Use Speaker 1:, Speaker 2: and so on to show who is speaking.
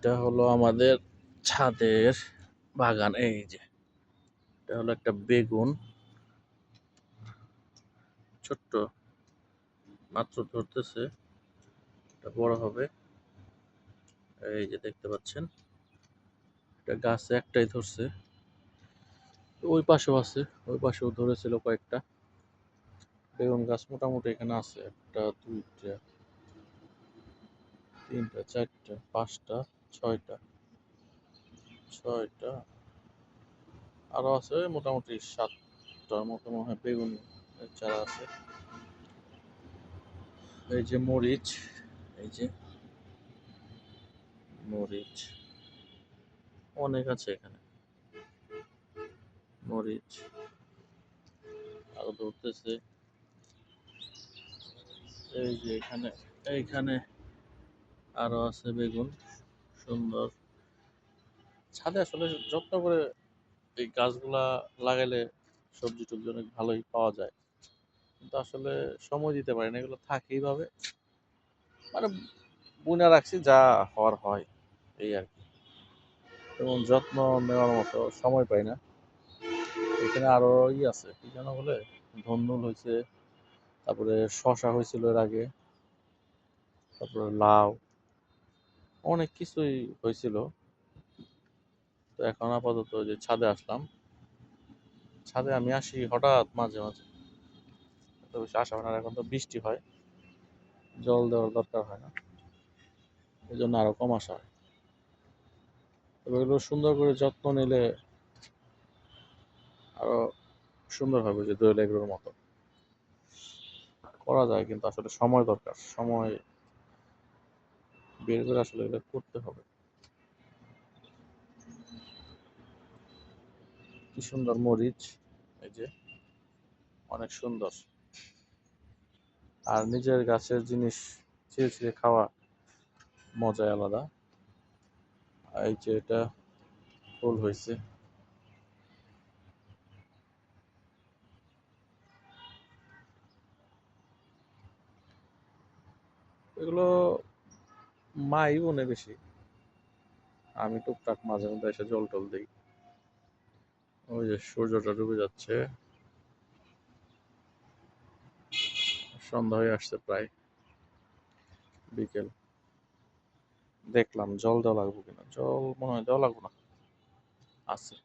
Speaker 1: এটা হলো আমাদের ছাদের বাগান। এই যে এটা হলো একটা বেগুন, ছোট্ট মাত্র ধরতেছে, এটা বড় হবে। এই যে দেখতে পাচ্ছেন, এটা গাছে একটাই ধরছে, ওই পাশেও আছে, ওই পাশেও ধরেছিল কয়েকটা। বেগুন গাছ মোটামুটি এখানে আছে একটা, দুইটা, তিনটা, চারটা, পাঁচটা, ছয়টা, ছয়টা, আরো আছে মোটামুটি সাতটার মতো মনে হয় বেগুন চারা আছে। এই যে মরিচ, এই যে মরিচ অনেক আছে এখানে, মরিচ আরো ধরতেছে। এই যে এখানে, এইখানে আরো আছে বেগুন, সুন্দর। ছাদে আসলে যত্ন করে এই গাছগুলা লাগাইলে সবজি টবজি অনেক ভালোই পাওয়া যায়, কিন্তু আসলে সময় দিতে পারি না, এগুলো থাকে এইভাবে, মানে বুনে রাখছি, যা হওয়ার হয় এই আর কি। তেমন যত্ন নেওয়ার মতো সময় পাই না। এখানে আরো আছে, কি যেন বলে, ধন্দুল হয়েছে, তারপরে শশা হয়েছিল এর আগে, তারপরে লাউ, অনেক কিছুই হয়েছিল। তো এখন আপাতত যে ছাদে আসলাম, ছাদে আমি আসি হঠাৎ মাঝে মাঝে, তো বেশি আসা হয় না। আর এখন তো বৃষ্টি হয়, জল দেওয়ার দরকার হয় না, এই জন্য আরো কম আসা হয়। তবে এগুলো সুন্দর করে যত্ন নিলে আরো সুন্দর হবে, যে দোয়েল এগুলোর মতো করা যায়, কিন্তু আসলে সময় দরকার, সময় বের করে আসলে এগুলো করতে হবে। কি সুন্দর মরিচ, এই যে অনেক সুন্দর। আর নিজের গাছের জিনিস ছিঁড়ে ছিঁড়ে খাওয়া মজাই আলাদা। এই যে এটা ফুল হয়েছে, এগুলো মাই বনে বেশি, আমি টুকটাক মাঝে মধ্যে এসে জল টল দিই। ওই যে সূর্যটা ডুবে যাচ্ছে, সন্ধ্যা হয়ে আসছে প্রায়, বিকেল। দেখলাম জল দেওয়া লাগবে কিনা, জল মনে হয় দেওয়া লাগবে না, আছে।